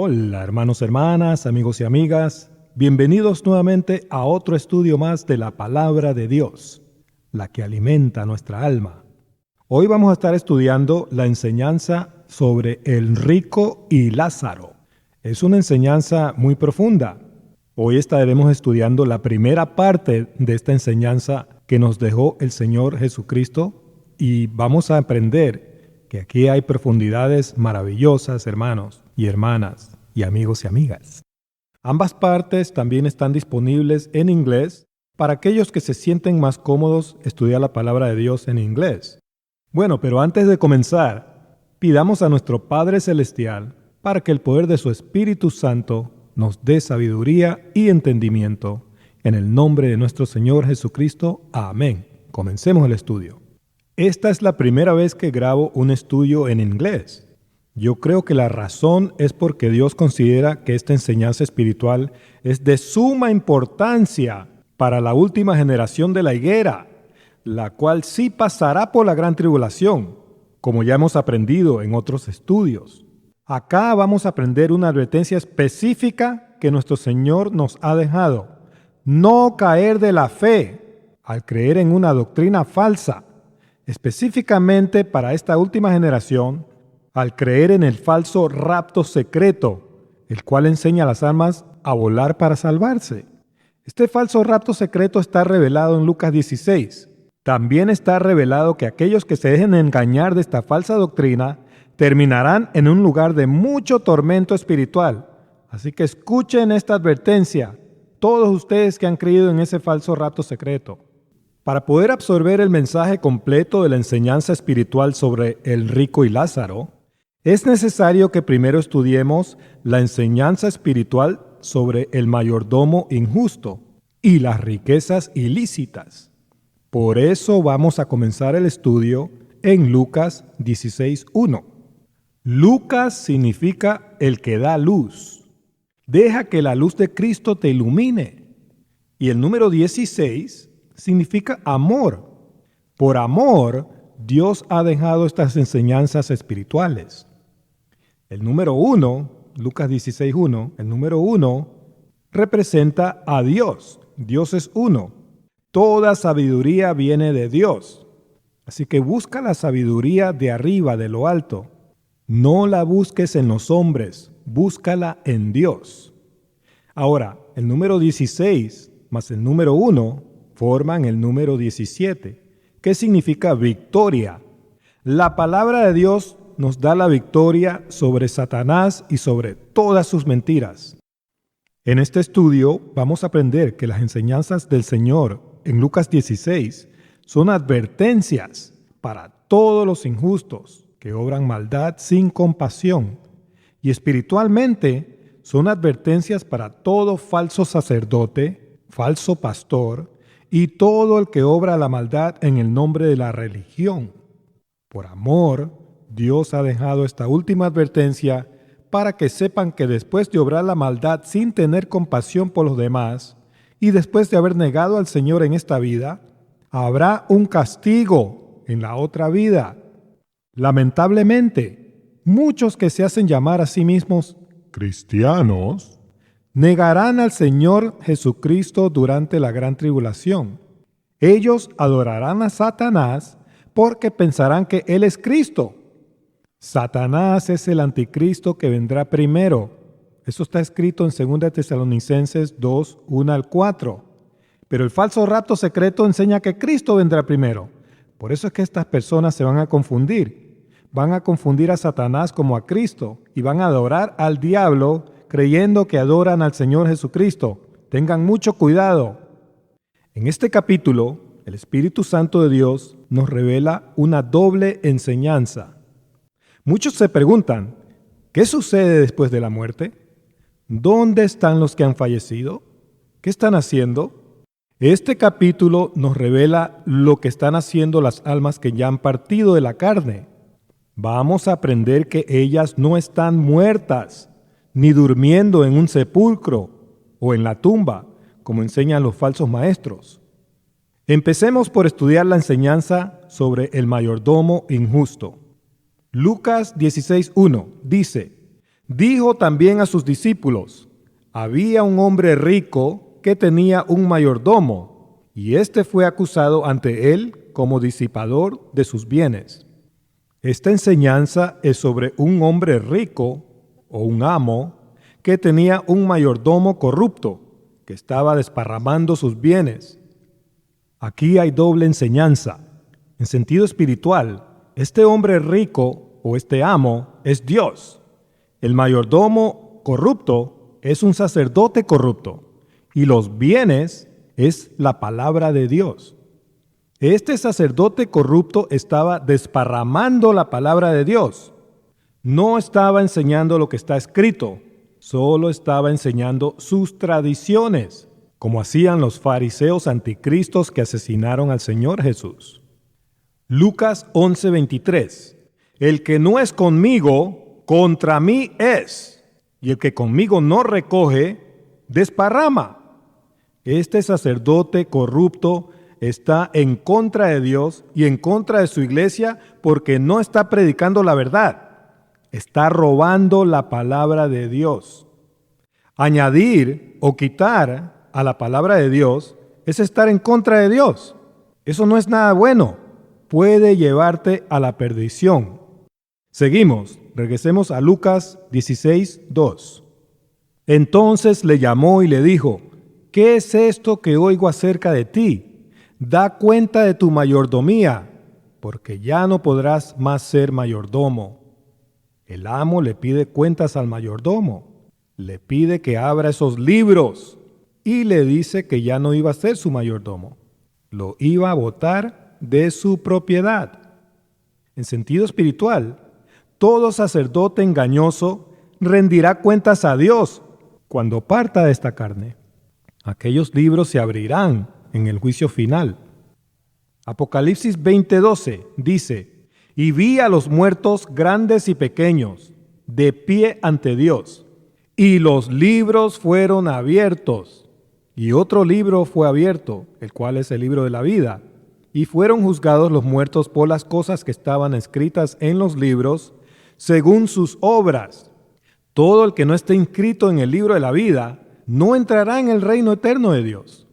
Hola hermanos, hermanas, amigos y amigas, bienvenidos nuevamente a otro estudio más de la Palabra de Dios, la que alimenta nuestra alma. Hoy vamos a estar estudiando la enseñanza sobre el rico y Lázaro. Es una enseñanza muy profunda. Hoy estaremos estudiando la primera parte de esta enseñanza que nos dejó el Señor Jesucristo y vamos a aprender que aquí hay profundidades maravillosas, hermanos y hermanas y amigos y amigas. Ambas partes también están disponibles en inglés para aquellos que se sienten más cómodos estudiar la palabra de Dios en inglés. Bueno, pero antes de comenzar, pidamos a nuestro Padre Celestial para que el poder de su Espíritu Santo nos dé sabiduría y entendimiento. En el nombre de nuestro Señor Jesucristo. Amén. Comencemos el estudio. Esta es la primera vez que grabo un estudio en inglés. Yo creo que la razón es porque Dios considera que esta enseñanza espiritual es de suma importancia para la última generación de la higuera, la cual sí pasará por la gran tribulación, como ya hemos aprendido en otros estudios. Acá vamos a aprender una advertencia específica que nuestro Señor nos ha dejado. No caer de la fe al creer en una doctrina falsa, específicamente para esta última generación, al creer en el falso rapto secreto, el cual enseña a las almas a volar para salvarse. Este falso rapto secreto está revelado en Lucas 16. También está revelado que aquellos que se dejen engañar de esta falsa doctrina terminarán en un lugar de mucho tormento espiritual. Así que escuchen esta advertencia, todos ustedes que han creído en ese falso rapto secreto. Para poder absorber el mensaje completo de la enseñanza espiritual sobre el rico y Lázaro, es necesario que primero estudiemos la enseñanza espiritual sobre el mayordomo injusto y las riquezas ilícitas. Por eso vamos a comenzar el estudio en Lucas 16:1. Lucas significa el que da luz. Deja que la luz de Cristo te ilumine. Y el número 16 significa amor. Por amor, Dios ha dejado estas enseñanzas espirituales. El número 1, Lucas 16:1, el número 1 representa a Dios. Dios es uno. Toda sabiduría viene de Dios. Así que busca la sabiduría de arriba, de lo alto. No la busques en los hombres, búscala en Dios. Ahora, el número 16 más el número 1 forman el número 17, que significa victoria. La palabra de Dios nos da la victoria sobre Satanás y sobre todas sus mentiras. En este estudio vamos a aprender que las enseñanzas del Señor en Lucas 16 son advertencias para todos los injustos que obran maldad sin compasión, y espiritualmente son advertencias para todo falso sacerdote, falso pastor y todo el que obra la maldad en el nombre de la religión. Por amor, Dios ha dejado esta última advertencia para que sepan que después de obrar la maldad sin tener compasión por los demás y después de haber negado al Señor en esta vida, habrá un castigo en la otra vida. Lamentablemente, muchos que se hacen llamar a sí mismos cristianos negarán al Señor Jesucristo durante la gran tribulación. Ellos adorarán a Satanás porque pensarán que Él es Cristo. Satanás es el anticristo que vendrá primero. Eso está escrito en 2 Tesalonicenses 2, 1-4. Pero el falso rapto secreto enseña que Cristo vendrá primero. Por eso es que estas personas se van a confundir. Van a confundir a Satanás como a Cristo y van a adorar al diablo creyendo que adoran al Señor Jesucristo. Tengan mucho cuidado. En este capítulo, el Espíritu Santo de Dios nos revela una doble enseñanza. Muchos se preguntan, ¿qué sucede después de la muerte? ¿Dónde están los que han fallecido? ¿Qué están haciendo? Este capítulo nos revela lo que están haciendo las almas que ya han partido de la carne. Vamos a aprender que ellas no están muertas, ni durmiendo en un sepulcro o en la tumba, como enseñan los falsos maestros. Empecemos por estudiar la enseñanza sobre el mayordomo injusto. Lucas 16:1 dice: Dijo también a sus discípulos: había un hombre rico que tenía un mayordomo, y éste fue acusado ante él como disipador de sus bienes. Esta enseñanza es sobre un hombre rico o un amo que tenía un mayordomo corrupto que estaba desparramando sus bienes. Aquí hay doble enseñanza. En sentido espiritual, este hombre rico o este amo es Dios. El mayordomo corrupto es un sacerdote corrupto y los bienes es la palabra de Dios. Este sacerdote corrupto estaba desparramando la palabra de Dios. No estaba enseñando lo que está escrito, solo estaba enseñando sus tradiciones, como hacían los fariseos anticristos que asesinaron al Señor Jesús. Lucas 11:23. El que no es conmigo, contra mí es, y el que conmigo no recoge, desparrama. Este sacerdote corrupto está en contra de Dios y en contra de su iglesia porque no está predicando la verdad. Está robando la palabra de Dios. Añadir o quitar a la palabra de Dios es estar en contra de Dios. Eso no es nada bueno. Puede llevarte a la perdición. Seguimos. Regresemos a Lucas 16:2. Entonces le llamó y le dijo: ¿qué es esto que oigo acerca de ti? Da cuenta de tu mayordomía, porque ya no podrás más ser mayordomo. El amo le pide cuentas al mayordomo, le pide que abra esos libros y le dice que ya no iba a ser su mayordomo, lo iba a botar de su propiedad. En sentido espiritual, todo sacerdote engañoso rendirá cuentas a Dios cuando parta de esta carne. Aquellos libros se abrirán en el juicio final. Apocalipsis 20:12 dice: y vi a los muertos grandes y pequeños, de pie ante Dios, y los libros fueron abiertos. Y otro libro fue abierto, el cual es el libro de la vida. Y fueron juzgados los muertos por las cosas que estaban escritas en los libros, según sus obras. Todo el que no esté inscrito en el libro de la vida no entrará en el reino eterno de Dios.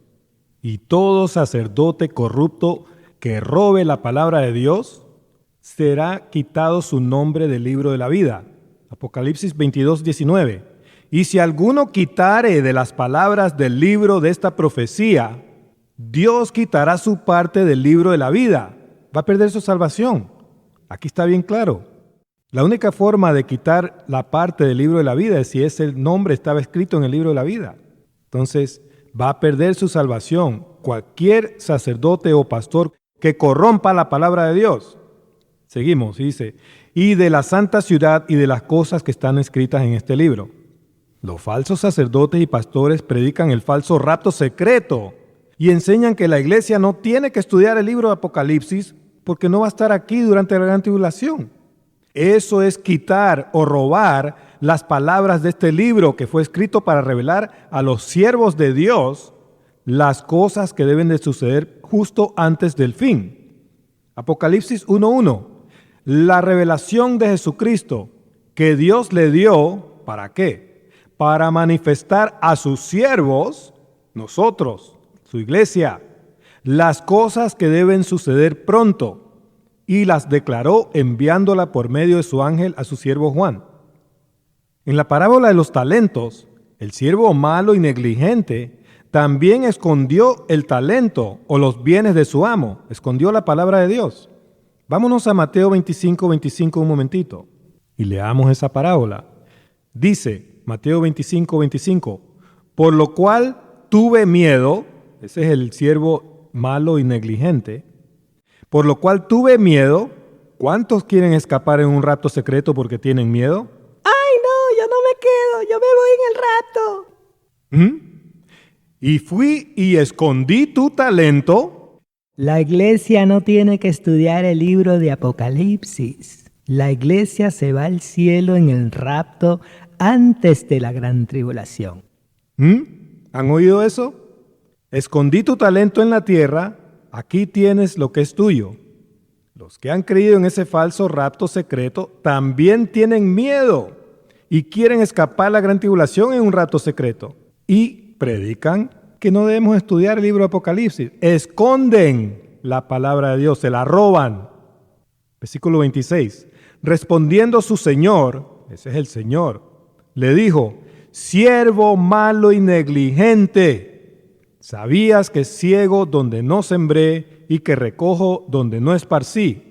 Y todo sacerdote corrupto que robe la palabra de Dios, será quitado su nombre del libro de la vida. Apocalipsis 22:19. Y si alguno quitare de las palabras del libro de esta profecía, Dios quitará su parte del libro de la vida. Va a perder su salvación. Aquí está bien claro. La única forma de quitar la parte del libro de la vida es si ese nombre estaba escrito en el libro de la vida. Entonces va a perder su salvación cualquier sacerdote o pastor que corrompa la palabra de Dios. Seguimos, dice: y de la santa ciudad y de las cosas que están escritas en este libro. Los falsos sacerdotes y pastores predican el falso rapto secreto y enseñan que la iglesia no tiene que estudiar el libro de Apocalipsis porque no va a estar aquí durante la gran tribulación. Eso es quitar o robar las palabras de este libro que fue escrito para revelar a los siervos de Dios las cosas que deben de suceder justo antes del fin. Apocalipsis 1:1. La revelación de Jesucristo que Dios le dio, ¿para qué? Para manifestar a sus siervos, nosotros, su iglesia, las cosas que deben suceder pronto, y las declaró enviándola por medio de su ángel a su siervo Juan. En la parábola de los talentos, el siervo malo y negligente también escondió el talento o los bienes de su amo, escondió la palabra de Dios. Vámonos a Mateo 25:25 un momentito y leamos esa parábola. Dice Mateo 25:25, por lo cual tuve miedo, ese es el siervo malo y negligente, por lo cual tuve miedo. ¿Cuántos quieren escapar en un rapto secreto porque tienen miedo? ¡Ay, no! Yo no me quedo, yo me voy en el rapto. Y fui y escondí tu talento. La iglesia no tiene que estudiar el libro de Apocalipsis. La iglesia se va al cielo en el rapto antes de la gran tribulación. ¿Han oído eso? Escondí tu talento en la tierra, aquí tienes lo que es tuyo. Los que han creído en ese falso rapto secreto también tienen miedo y quieren escapar la gran tribulación en un rato secreto. Y predican que no debemos estudiar el libro de Apocalipsis. Esconden la palabra de Dios, se la roban. Versículo 26. Respondiendo su señor, ese es el Señor, le dijo: siervo malo y negligente, ¿sabías que ciego donde no sembré y que recojo donde no esparcí?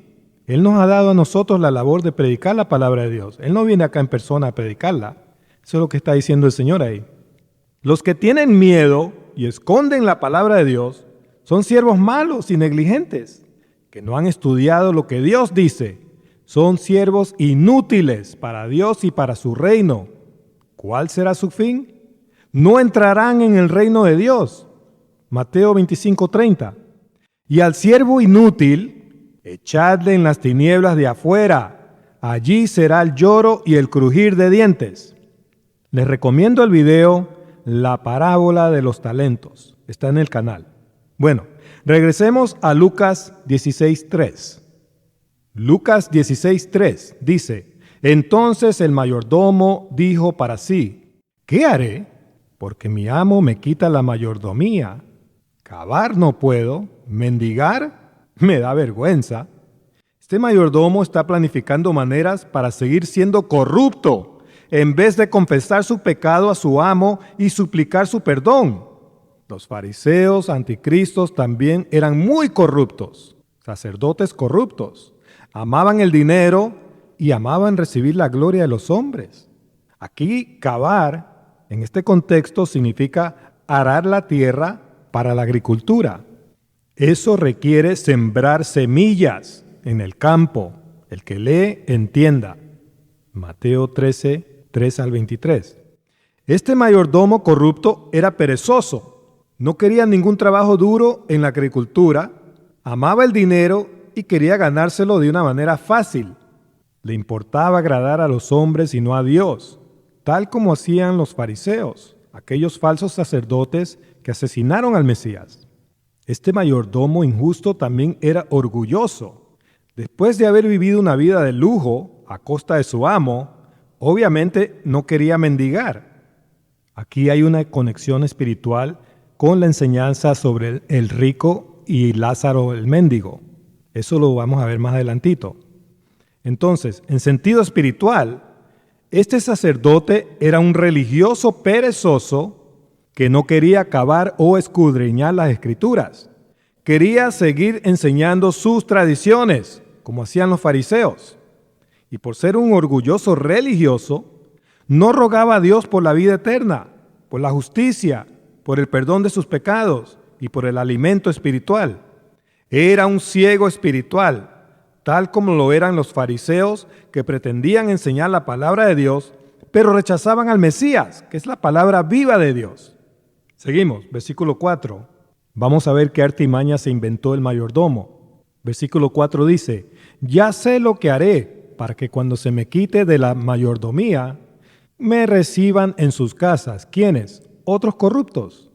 Él nos ha dado a nosotros la labor de predicar la palabra de Dios. Él no viene acá en persona a predicarla. Eso es lo que está diciendo el Señor ahí. Los que tienen miedo y esconden la palabra de Dios son siervos malos y negligentes, que no han estudiado lo que Dios dice. Son siervos inútiles para Dios y para su reino. ¿Cuál será su fin? No entrarán en el reino de Dios. Mateo 25:30. Y al siervo inútil, echadle en las tinieblas de afuera. Allí será el lloro y el crujir de dientes. Les recomiendo el video La parábola de los talentos. Está en el canal. Bueno, regresemos a Lucas 16:3. Lucas 16:3 dice: entonces el mayordomo dijo para sí: ¿qué haré? Porque mi amo me quita la mayordomía. Cavar no puedo, mendigar me da vergüenza. Este mayordomo está planificando maneras para seguir siendo corrupto, en vez de confesar su pecado a su amo y suplicar su perdón. Los fariseos anticristos también eran muy corruptos, sacerdotes corruptos. Amaban el dinero y amaban recibir la gloria de los hombres. Aquí, cavar, en este contexto, significa arar la tierra para la agricultura. Eso requiere sembrar semillas en el campo. El que lee, entienda. Mateo 13:3-23. Este mayordomo corrupto era perezoso. No quería ningún trabajo duro en la agricultura. Amaba el dinero y quería ganárselo de una manera fácil. Le importaba agradar a los hombres y no a Dios, tal como hacían los fariseos, aquellos falsos sacerdotes que asesinaron al Mesías. Este mayordomo injusto también era orgulloso. Después de haber vivido una vida de lujo a costa de su amo, obviamente no quería mendigar. Aquí hay una conexión espiritual con la enseñanza sobre el rico y Lázaro el mendigo. Eso lo vamos a ver más adelantito. Entonces, en sentido espiritual, este sacerdote era un religioso perezoso que no quería cavar o escudriñar las escrituras. Quería seguir enseñando sus tradiciones, como hacían los fariseos. Y por ser un orgulloso religioso, no rogaba a Dios por la vida eterna, por la justicia, por el perdón de sus pecados y por el alimento espiritual. Era un ciego espiritual, tal como lo eran los fariseos que pretendían enseñar la palabra de Dios, pero rechazaban al Mesías, que es la palabra viva de Dios. Seguimos, versículo 4. Vamos a ver qué artimaña se inventó el mayordomo. Versículo 4 dice: ya sé lo que haré para que cuando se me quite de la mayordomía, me reciban en sus casas. ¿Quiénes? Otros corruptos.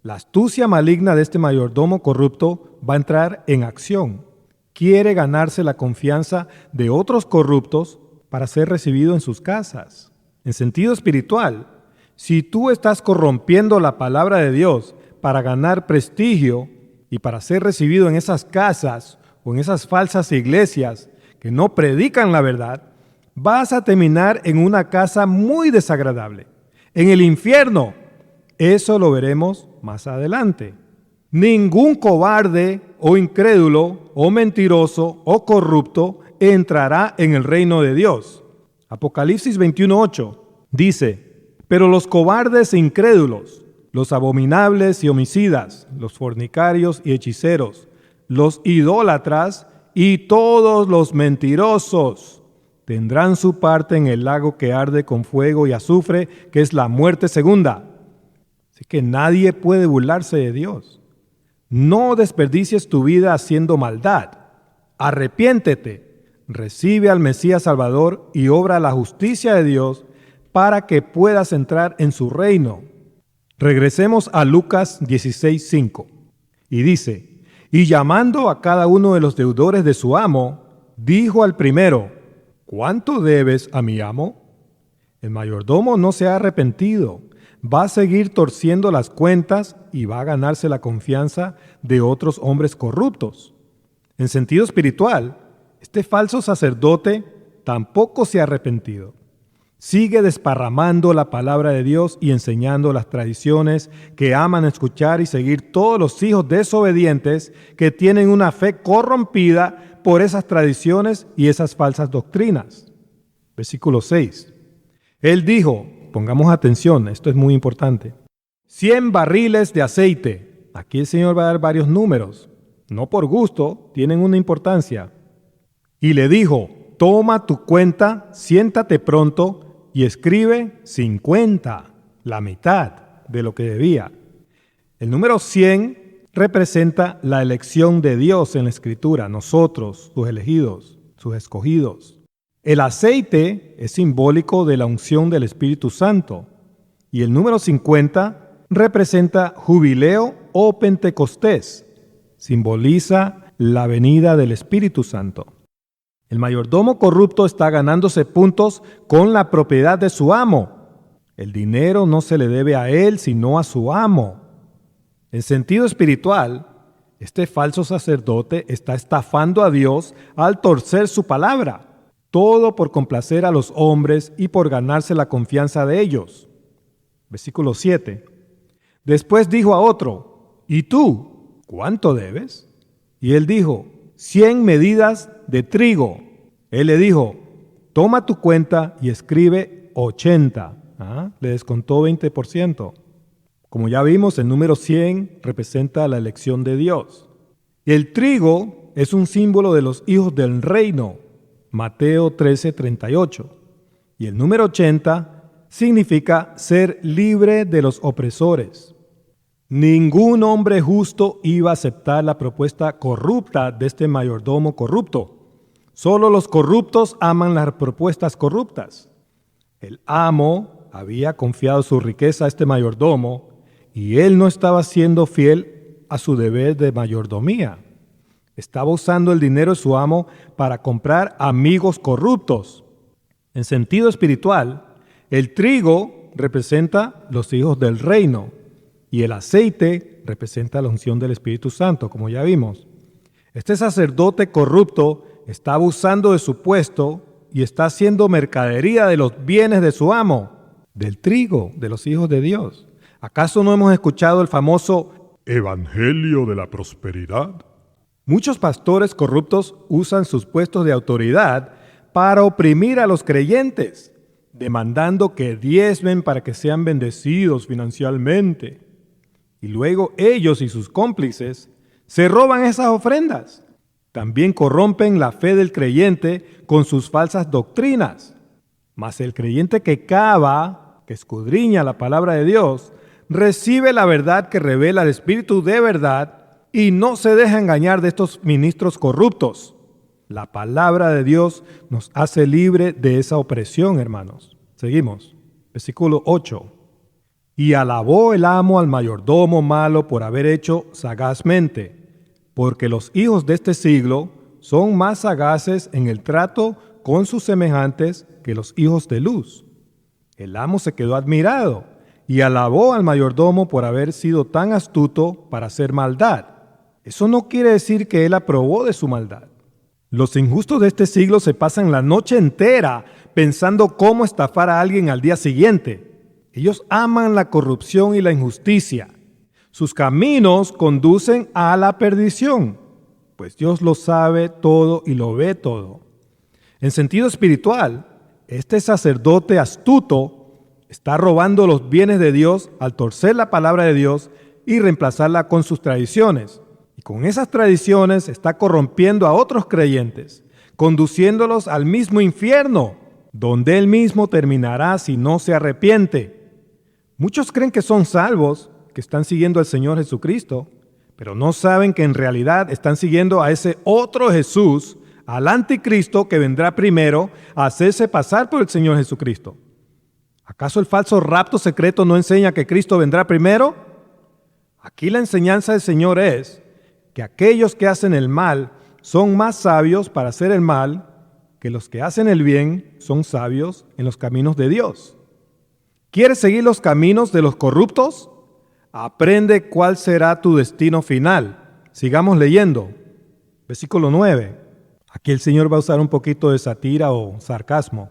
La astucia maligna de este mayordomo corrupto va a entrar en acción. Quiere ganarse la confianza de otros corruptos para ser recibido en sus casas. En sentido espiritual, si tú estás corrompiendo la palabra de Dios para ganar prestigio y para ser recibido en esas casas o en esas falsas iglesias que no predican la verdad, vas a terminar en una casa muy desagradable, en el infierno. Eso lo veremos más adelante. Ningún cobarde o incrédulo o mentiroso o corrupto entrará en el reino de Dios. Apocalipsis 21:8 dice: pero los cobardes e incrédulos, los abominables y homicidas, los fornicarios y hechiceros, los idólatras y todos los mentirosos tendrán su parte en el lago que arde con fuego y azufre, que es la muerte segunda. Así que nadie puede burlarse de Dios. No desperdicies tu vida haciendo maldad. Arrepiéntete, recibe al Mesías Salvador y obra la justicia de Dios para que puedas entrar en su reino. Regresemos a Lucas 16:5 y dice: y llamando a cada uno de los deudores de su amo, dijo al primero: ¿cuánto debes a mi amo? El mayordomo no se ha arrepentido, va a seguir torciendo las cuentas y va a ganarse la confianza de otros hombres corruptos. En sentido espiritual, este falso sacerdote tampoco se ha arrepentido. Sigue desparramando la palabra de Dios y enseñando las tradiciones que aman escuchar y seguir todos los hijos desobedientes que tienen una fe corrompida por esas tradiciones y esas falsas doctrinas. Versículo 6. Él dijo, pongamos atención, esto es muy importante, 100 barriles de aceite. Aquí el Señor va a dar varios números, no por gusto, tienen una importancia. Y le dijo, toma tu cuenta, siéntate pronto y escribe 50, la mitad de lo que debía. El número 100 representa la elección de Dios en la Escritura, nosotros, sus elegidos, sus escogidos. El aceite es simbólico de la unción del Espíritu Santo y el número 50 representa jubileo o Pentecostés, simboliza la venida del Espíritu Santo. El mayordomo corrupto está ganándose puntos con la propiedad de su amo. El dinero no se le debe a él, sino a su amo. En sentido espiritual, este falso sacerdote está estafando a Dios al torcer su palabra, todo por complacer a los hombres y por ganarse la confianza de ellos. Versículo 7. Después dijo a otro, ¿y tú cuánto debes? Y él dijo, 100 medidas de trigo. Él le dijo, toma tu cuenta y escribe 80. Le descontó 20%. Como ya vimos, el número 100 representa la elección de Dios. Y el trigo es un símbolo de los hijos del reino. Mateo 13:38. Y el número 80 significa ser libre de los opresores. Ningún hombre justo iba a aceptar la propuesta corrupta de este mayordomo corrupto. Solo los corruptos aman las propuestas corruptas. El amo había confiado su riqueza a este mayordomo y él no estaba siendo fiel a su deber de mayordomía. Estaba usando el dinero de su amo para comprar amigos corruptos. En sentido espiritual, el trigo representa los hijos del reino y el aceite representa la unción del Espíritu Santo, como ya vimos. Este sacerdote corrupto está abusando de su puesto y está haciendo mercadería de los bienes de su amo, del trigo, de los hijos de Dios. ¿Acaso no hemos escuchado el famoso Evangelio de la Prosperidad? Muchos pastores corruptos usan sus puestos de autoridad para oprimir a los creyentes, demandando que diezmen para que sean bendecidos financieramente. Y luego ellos y sus cómplices se roban esas ofrendas. También corrompen la fe del creyente con sus falsas doctrinas. Mas el creyente que cava, que escudriña la palabra de Dios, recibe la verdad que revela el Espíritu de verdad y no se deja engañar de estos ministros corruptos. La palabra de Dios nos hace libre de esa opresión, hermanos. Seguimos. Versículo 8. Y alabó el amo al mayordomo malo por haber hecho sagazmente, porque los hijos de este siglo son más sagaces en el trato con sus semejantes que los hijos de luz. El amo se quedó admirado y alabó al mayordomo por haber sido tan astuto para hacer maldad. Eso no quiere decir que él aprobó de su maldad. Los injustos de este siglo se pasan la noche entera pensando cómo estafar a alguien al día siguiente. Ellos aman la corrupción y la injusticia. Sus caminos conducen a la perdición, pues Dios lo sabe todo y lo ve todo. En sentido espiritual, este sacerdote astuto está robando los bienes de Dios al torcer la palabra de Dios y reemplazarla con sus tradiciones. Y con esas tradiciones está corrompiendo a otros creyentes, conduciéndolos al mismo infierno, donde él mismo terminará si no se arrepiente. Muchos creen que son salvos, que están siguiendo al Señor Jesucristo, pero no saben que en realidad están siguiendo a ese otro Jesús, al anticristo que vendrá primero a hacerse pasar por el Señor Jesucristo. ¿Acaso el falso rapto secreto no enseña que Cristo vendrá primero? Aquí la enseñanza del Señor es que aquellos que hacen el mal son más sabios para hacer el mal que los que hacen el bien son sabios en los caminos de Dios. ¿Quieres seguir los caminos de los corruptos? Aprende cuál será tu destino final. Sigamos leyendo. Versículo 9. Aquí el Señor va a usar un poquito de sátira o sarcasmo.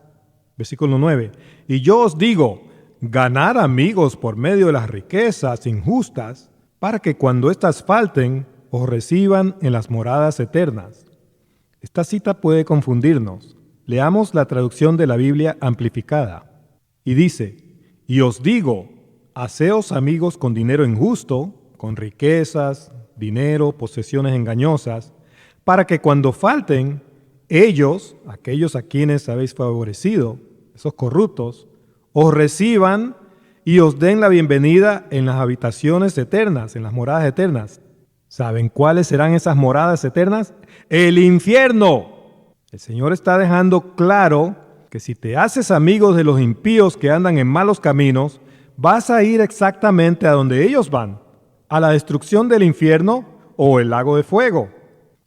Versículo 9. Y yo os digo, ganad amigos por medio de las riquezas injustas, para que cuando éstas falten, os reciban en las moradas eternas. Esta cita puede confundirnos. Leamos la traducción de la Biblia amplificada. Y dice, y os digo, haceos amigos con dinero injusto, con riquezas, dinero, posesiones engañosas, para que cuando falten, ellos, aquellos a quienes habéis favorecido, esos corruptos, os reciban y os den la bienvenida en las habitaciones eternas, en las moradas eternas. ¿Saben cuáles serán esas moradas eternas? ¡El infierno! El Señor está dejando claro que si te haces amigos de los impíos que andan en malos caminos, vas a ir exactamente a donde ellos van, a la destrucción del infierno o el lago de fuego.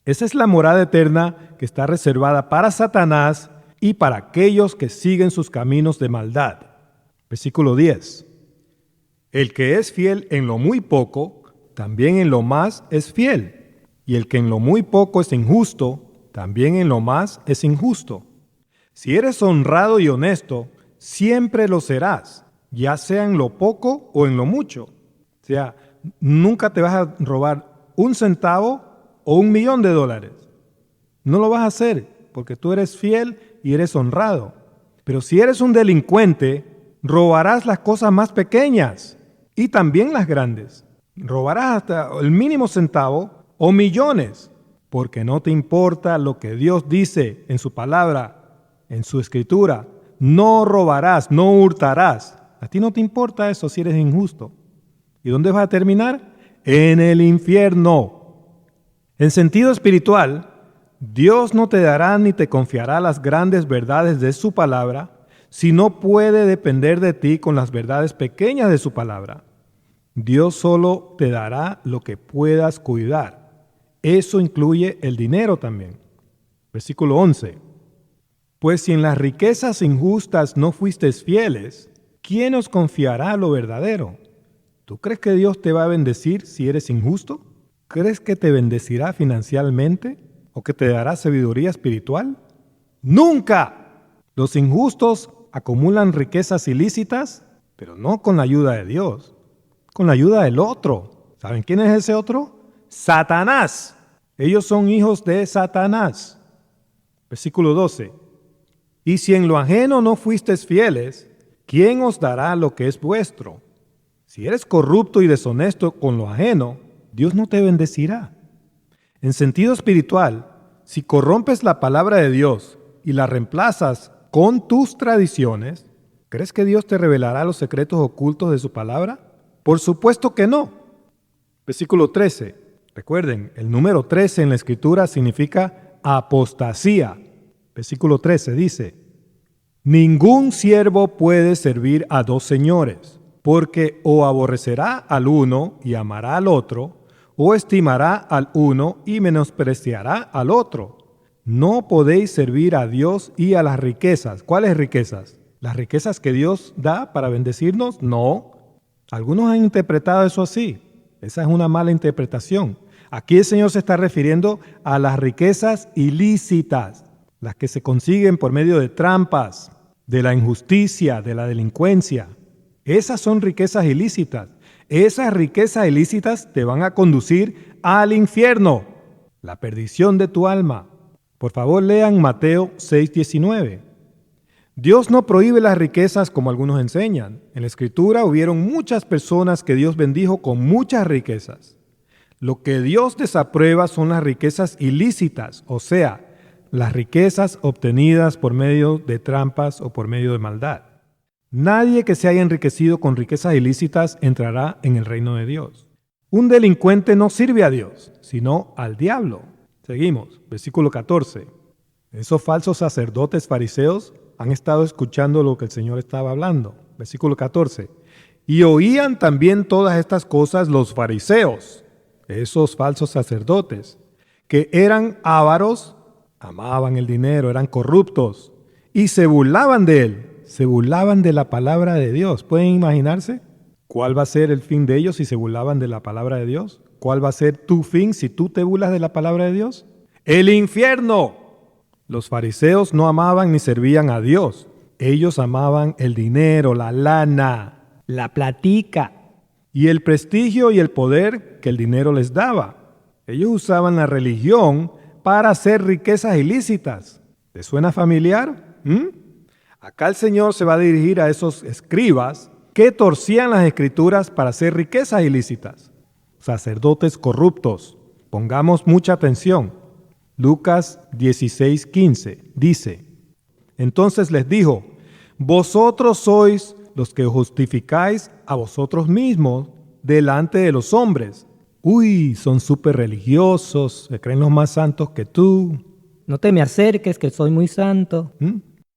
Esa es la morada eterna que está reservada para Satanás y para aquellos que siguen sus caminos de maldad. Versículo 10. El que es fiel en lo muy poco, también en lo más es fiel. Y el que en lo muy poco es injusto, también en lo más es injusto. Si eres honrado y honesto, siempre lo serás, ya sea en lo poco o en lo mucho. O sea, nunca te vas a robar un centavo o $1.000.000. No lo vas a hacer porque tú eres fiel y eres honrado. Pero si eres un delincuente, robarás las cosas más pequeñas y también las grandes. Robarás hasta el mínimo centavo o millones, porque no te importa lo que Dios dice en su palabra, en su escritura. No robarás, no hurtarás. A ti no te importa eso si eres injusto. ¿Y dónde vas a terminar? En el infierno. En sentido espiritual, Dios no te dará ni te confiará las grandes verdades de su palabra si no puede depender de ti con las verdades pequeñas de su palabra. Dios solo te dará lo que puedas cuidar. Eso incluye el dinero también. Versículo 11. Pues si en las riquezas injustas no fuisteis fieles, ¿quién os confiará lo verdadero? ¿Tú crees que Dios te va a bendecir si eres injusto? ¿Crees que te bendecirá financieramente o que te dará sabiduría espiritual? ¡Nunca! Los injustos acumulan riquezas ilícitas, pero no con la ayuda de Dios, con la ayuda del otro. ¿Saben quién es ese otro? Satanás. Ellos son hijos de Satanás. Versículo 12. Y si en lo ajeno no fuisteis fieles, ¿quién os dará lo que es vuestro? Si eres corrupto y deshonesto con lo ajeno, Dios no te bendecirá. En sentido espiritual, si corrompes la palabra de Dios y la reemplazas con tus tradiciones, ¿crees que Dios te revelará los secretos ocultos de su palabra? Por supuesto que no. Versículo 13. Recuerden, el número 13 en la Escritura significa apostasía. Versículo 13 dice, ningún siervo puede servir a dos señores, porque o aborrecerá al uno y amará al otro, o estimará al uno y menospreciará al otro. No podéis servir a Dios y a las riquezas. ¿Cuáles riquezas? ¿Las riquezas que Dios da para bendecirnos? No. Algunos han interpretado eso así. Esa es una mala interpretación. Aquí el Señor se está refiriendo a las riquezas ilícitas, las que se consiguen por medio de trampas, de la injusticia, de la delincuencia. Esas son riquezas ilícitas. Esas riquezas ilícitas te van a conducir al infierno, la perdición de tu alma. Por favor, lean Mateo 6:19. Dios no prohíbe las riquezas como algunos enseñan. En la Escritura hubieron muchas personas que Dios bendijo con muchas riquezas. Lo que Dios desaprueba son las riquezas ilícitas, o sea, las riquezas obtenidas por medio de trampas o por medio de maldad. Nadie que se haya enriquecido con riquezas ilícitas entrará en el reino de Dios. Un delincuente no sirve a Dios, sino al diablo. Seguimos, versículo 14. Esos falsos sacerdotes fariseos han estado escuchando lo que el Señor estaba hablando. Versículo 14. Y oían también todas estas cosas los fariseos, esos falsos sacerdotes, que eran ávaros, amaban el dinero, eran corruptos y se burlaban de él, se burlaban de la palabra de Dios. ¿Pueden imaginarse cuál va a ser el fin de ellos si se burlaban de la palabra de Dios? ¿Cuál va a ser tu fin si tú te burlas de la palabra de Dios? ¡El infierno! Los fariseos no amaban ni servían a Dios. Ellos amaban el dinero, la lana, la platica y el prestigio y el poder que el dinero les daba. Ellos usaban la religión para hacer riquezas ilícitas. ¿Te suena familiar? Acá el Señor se va a dirigir a esos escribas que torcían las escrituras para hacer riquezas ilícitas. Sacerdotes corruptos. Pongamos mucha atención. Lucas 16:15 dice: entonces les dijo: vosotros sois los que justificáis a vosotros mismos delante de los hombres. Uy, son súper religiosos, se creen los más santos que tú. No te me acerques, que soy muy santo.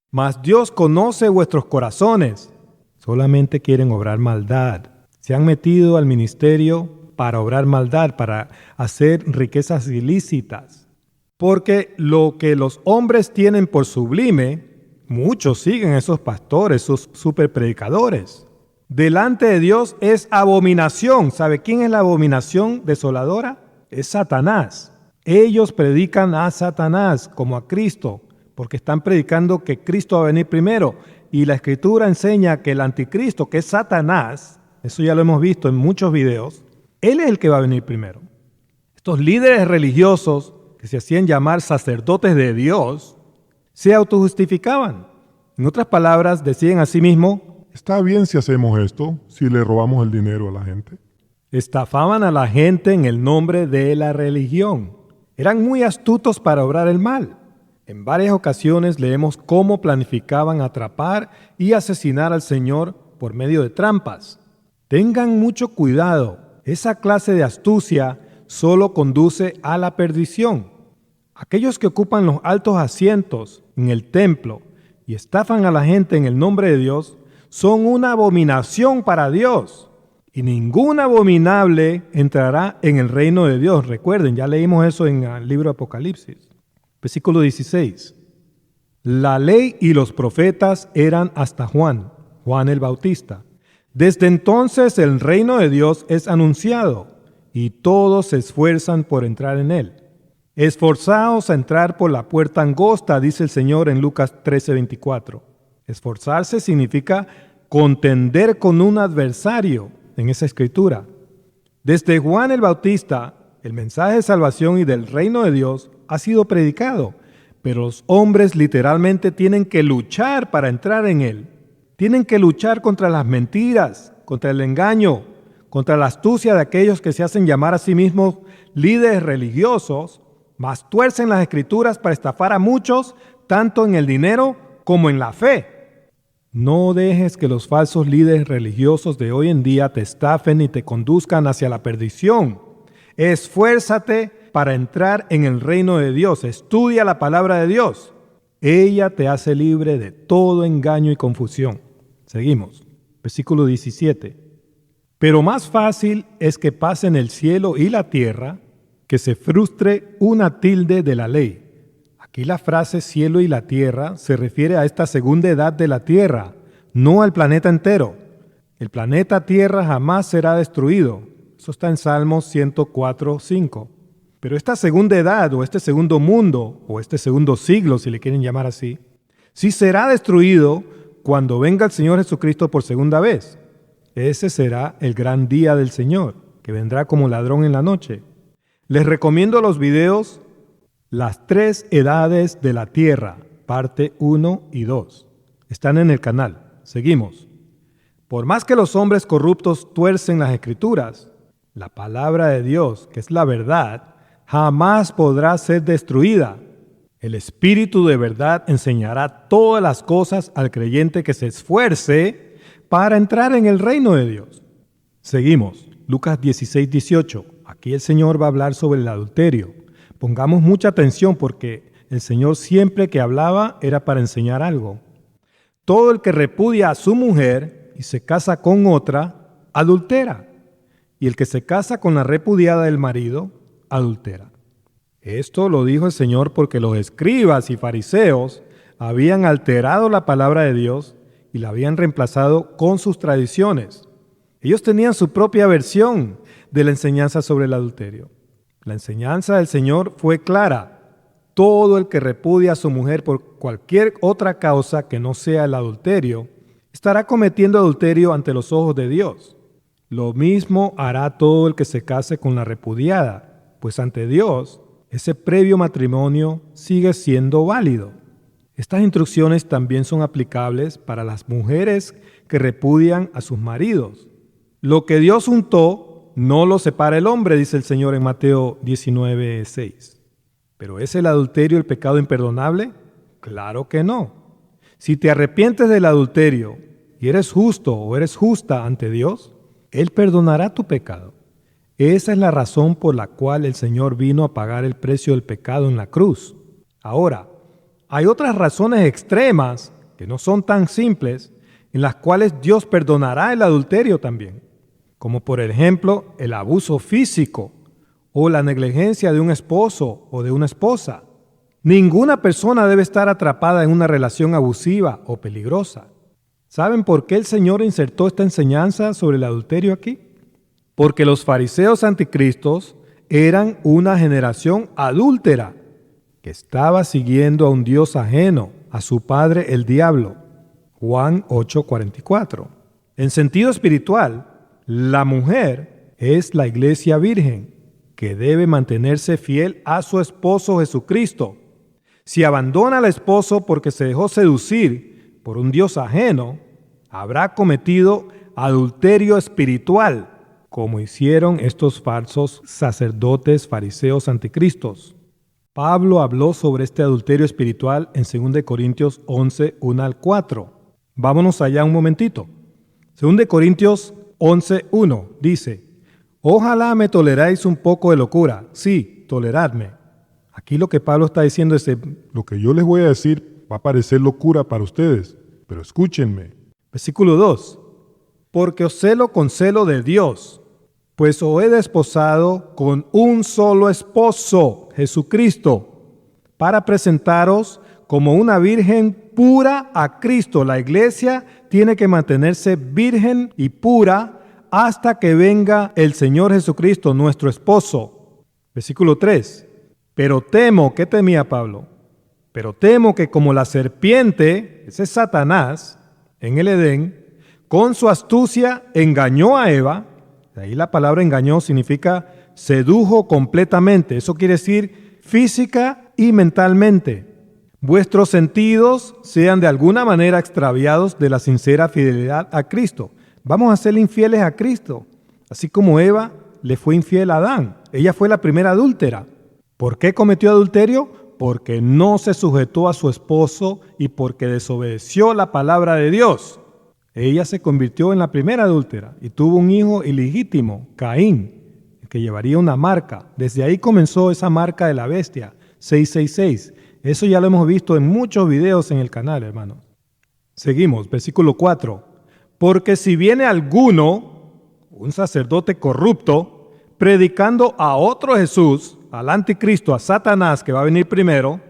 Mas Dios conoce vuestros corazones. Solamente quieren obrar maldad. Se han metido al ministerio para obrar maldad, para hacer riquezas ilícitas. Porque lo que los hombres tienen por sublime, muchos siguen a esos pastores, esos superpredicadores. Delante de Dios es abominación. ¿Sabe quién es la abominación desoladora? Es Satanás. Ellos predican a Satanás como a Cristo, porque están predicando que Cristo va a venir primero. Y la Escritura enseña que el anticristo, que es Satanás, eso ya lo hemos visto en muchos videos, él es el que va a venir primero. Estos líderes religiosos que se hacían llamar sacerdotes de Dios, se autojustificaban. En otras palabras, decían a sí mismos: está bien si hacemos esto, si le robamos el dinero a la gente. Estafaban a la gente en el nombre de la religión. Eran muy astutos para obrar el mal. En varias ocasiones leemos cómo planificaban atrapar y asesinar al Señor por medio de trampas. Tengan mucho cuidado. Esa clase de astucia solo conduce a la perdición. Aquellos que ocupan los altos asientos en el templo y estafan a la gente en el nombre de Dios son una abominación para Dios. Y ningún abominable entrará en el reino de Dios. Recuerden, ya leímos eso en el libro de Apocalipsis. Versículo 16. La ley y los profetas eran hasta Juan el Bautista. Desde entonces el reino de Dios es anunciado y todos se esfuerzan por entrar en él. Esforzaos a entrar por la puerta angosta, dice el Señor en Lucas 13:24. Esforzarse significa contender con un adversario en esa escritura. Desde Juan el Bautista, el mensaje de salvación y del reino de Dios ha sido predicado, pero los hombres literalmente tienen que luchar para entrar en él. Tienen que luchar contra las mentiras, contra el engaño, contra la astucia de aquellos que se hacen llamar a sí mismos líderes religiosos, mas tuercen las escrituras para estafar a muchos, tanto en el dinero como en la fe. No dejes que los falsos líderes religiosos de hoy en día te estafen y te conduzcan hacia la perdición. Esfuérzate para entrar en el reino de Dios. Estudia la palabra de Dios. Ella te hace libre de todo engaño y confusión. Seguimos. Versículo 17. Pero más fácil es que pasen el cielo y la tierra que se frustre una tilde de la ley. Aquí la frase cielo y la tierra se refiere a esta segunda edad de la tierra, no al planeta entero. El planeta Tierra jamás será destruido. Eso está en Salmos 104:5. Pero esta segunda edad o este segundo mundo o este segundo siglo, si le quieren llamar así, sí será destruido cuando venga el Señor Jesucristo por segunda vez. Ese será el gran día del Señor, que vendrá como ladrón en la noche. Les recomiendo los videos Las 3 edades de la tierra, parte 1 y 2. Están en el canal. Seguimos. Por más que los hombres corruptos tuercen las escrituras, la palabra de Dios, que es la verdad, jamás podrá ser destruida. El Espíritu de verdad enseñará todas las cosas al creyente que se esfuerce para entrar en el reino de Dios. Seguimos. Lucas 16:18. Aquí el Señor va a hablar sobre el adulterio. Pongamos mucha atención porque el Señor siempre que hablaba era para enseñar algo. Todo el que repudia a su mujer y se casa con otra, adultera. Y el que se casa con la repudiada del marido, adultera. Esto lo dijo el Señor porque los escribas y fariseos habían alterado la palabra de Dios y la habían reemplazado con sus tradiciones. Ellos tenían su propia versión de la enseñanza sobre el adulterio. La enseñanza del Señor fue clara. Todo el que repudia a su mujer por cualquier otra causa que no sea el adulterio, estará cometiendo adulterio ante los ojos de Dios. Lo mismo hará todo el que se case con la repudiada, pues ante Dios ese previo matrimonio sigue siendo válido. Estas instrucciones también son aplicables para las mujeres que repudian a sus maridos. Lo que Dios untó, no lo separa el hombre, dice el Señor en Mateo 19:6. ¿Pero es el adulterio el pecado imperdonable? Claro que no. Si te arrepientes del adulterio y eres justo o eres justa ante Dios, Él perdonará tu pecado. Esa es la razón por la cual el Señor vino a pagar el precio del pecado en la cruz. Ahora, hay otras razones extremas que no son tan simples, en las cuales Dios perdonará el adulterio también, como por ejemplo el abuso físico o la negligencia de un esposo o de una esposa. Ninguna persona debe estar atrapada en una relación abusiva o peligrosa. ¿Saben por qué el Señor insertó esta enseñanza sobre el adulterio aquí? Porque los fariseos anticristos eran una generación adúltera que estaba siguiendo a un Dios ajeno, a su padre el diablo. Juan 8:44. En sentido espiritual, la mujer es la iglesia virgen, que debe mantenerse fiel a su esposo Jesucristo. Si abandona al esposo porque se dejó seducir por un Dios ajeno, habrá cometido adulterio espiritual, como hicieron estos falsos sacerdotes fariseos anticristos. Pablo habló sobre este adulterio espiritual en 2 Corintios 11, 1-4. Vámonos allá un momentito. 2 Corintios 11, 1 dice: ojalá me toleráis un poco de locura. Sí, toleradme. Aquí lo que Pablo está diciendo es: Lo que yo les voy a decir va a parecer locura para ustedes, pero escúchenme. Versículo 2. Porque os celo con celo de Dios, pues os he desposado con un solo esposo, Jesucristo, para presentaros como una virgen pura a Cristo. La iglesia tiene que mantenerse virgen y pura hasta que venga el Señor Jesucristo, nuestro esposo. Versículo 3. Pero temo, ¿qué temía Pablo? Pero temo que como la serpiente, ese es Satanás, en el Edén, con su astucia engañó a Eva. De ahí la palabra engañó significa sedujo completamente. Eso quiere decir física y mentalmente. Vuestros sentidos sean de alguna manera extraviados de la sincera fidelidad a Cristo. Vamos a ser infieles a Cristo, así como Eva le fue infiel a Adán. Ella fue la primera adúltera. ¿Por qué cometió adulterio? Porque no se sujetó a su esposo y porque desobedeció la palabra de Dios. Ella se convirtió en la primera adúltera y tuvo un hijo ilegítimo, Caín, que llevaría una marca. Desde ahí comenzó esa marca de la bestia, 666. Eso ya lo hemos visto en muchos videos en el canal, hermanos. Seguimos, versículo 4. Porque si viene alguno, un sacerdote corrupto, predicando a otro Jesús, al anticristo, a Satanás, que va a venir primero,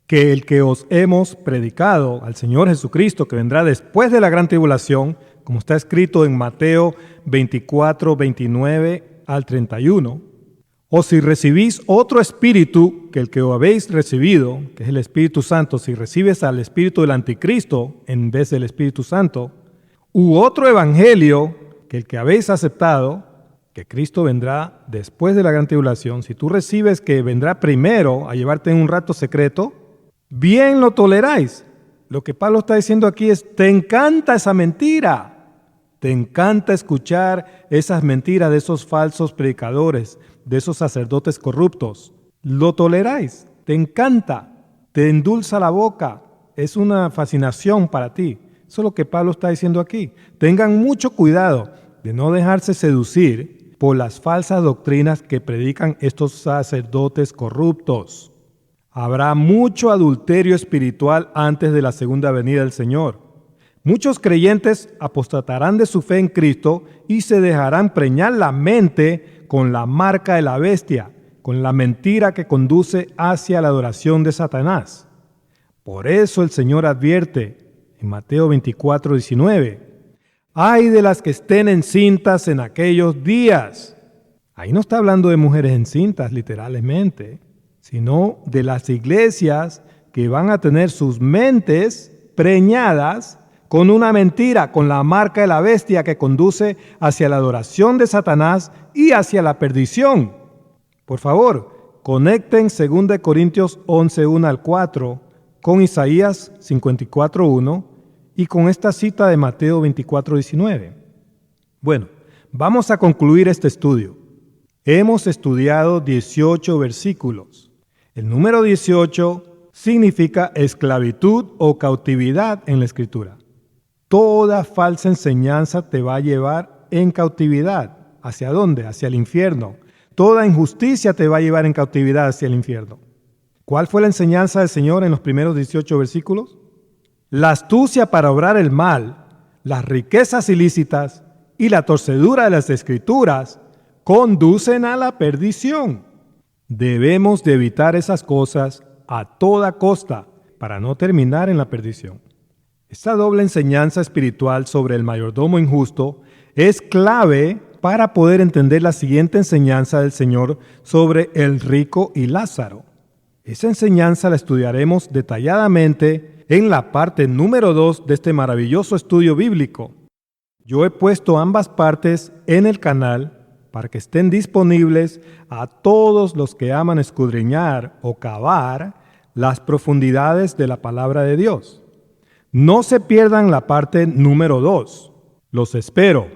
que el que os hemos predicado, al Señor Jesucristo, que vendrá después de la gran tribulación, como está escrito en Mateo 24, 29-31, o si recibís otro espíritu que el que habéis recibido, que es el Espíritu Santo, si recibes al espíritu del anticristo en vez del Espíritu Santo, u otro evangelio que el que habéis aceptado, que Cristo vendrá después de la gran tribulación, si tú recibes que vendrá primero a llevarte en un rato secreto, bien lo toleráis. Lo que Pablo está diciendo aquí es: te encanta esa mentira, te encanta escuchar esas mentiras de esos falsos predicadores, de esos sacerdotes corruptos. Lo toleráis, te encanta, te endulza la boca, es una fascinación para ti. Eso es lo que Pablo está diciendo aquí. Tengan mucho cuidado de no dejarse seducir por las falsas doctrinas que predican estos sacerdotes corruptos. Habrá mucho adulterio espiritual antes de la segunda venida del Señor. Muchos creyentes apostatarán de su fe en Cristo y se dejarán preñar la mente con la marca de la bestia, con la mentira que conduce hacia la adoración de Satanás. Por eso el Señor advierte en Mateo 24:19, ¡ay de las que estén encintas en aquellos días! Ahí no está hablando de mujeres encintas literalmente, sino de las iglesias que van a tener sus mentes preñadas con una mentira, con la marca de la bestia que conduce hacia la adoración de Satanás y hacia la perdición. Por favor, conecten 2 Corintios 11:1 al 4 con Isaías 54:1 y con esta cita de Mateo 24:19. Bueno, vamos a concluir este estudio. Hemos estudiado 18 versículos. El número 18 significa esclavitud o cautividad en la Escritura. Toda falsa enseñanza te va a llevar en cautividad. ¿Hacia dónde? Hacia el infierno. Toda injusticia te va a llevar en cautividad hacia el infierno. ¿Cuál fue la enseñanza del Señor en los primeros 18 versículos? La astucia para obrar el mal, las riquezas ilícitas y la torcedura de las Escrituras conducen a la perdición. Debemos de evitar esas cosas a toda costa para no terminar en la perdición. Esta doble enseñanza espiritual sobre el mayordomo injusto es clave para poder entender la siguiente enseñanza del Señor sobre el rico y Lázaro. Esa enseñanza la estudiaremos detalladamente en la parte número 2 de este maravilloso estudio bíblico. Yo he puesto ambas partes en el canal para que estén disponibles a todos los que aman escudriñar o cavar las profundidades de la palabra de Dios. No se pierdan la parte número 2. Los espero.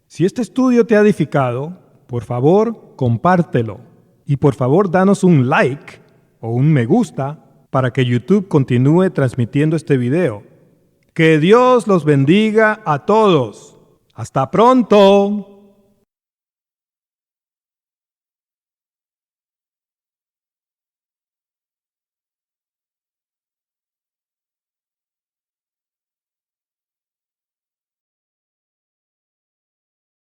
Si este estudio te ha edificado, por favor, compártelo. Y por favor, danos un like o un me gusta para que YouTube continúe transmitiendo este video. Que Dios los bendiga a todos. ¡Hasta pronto!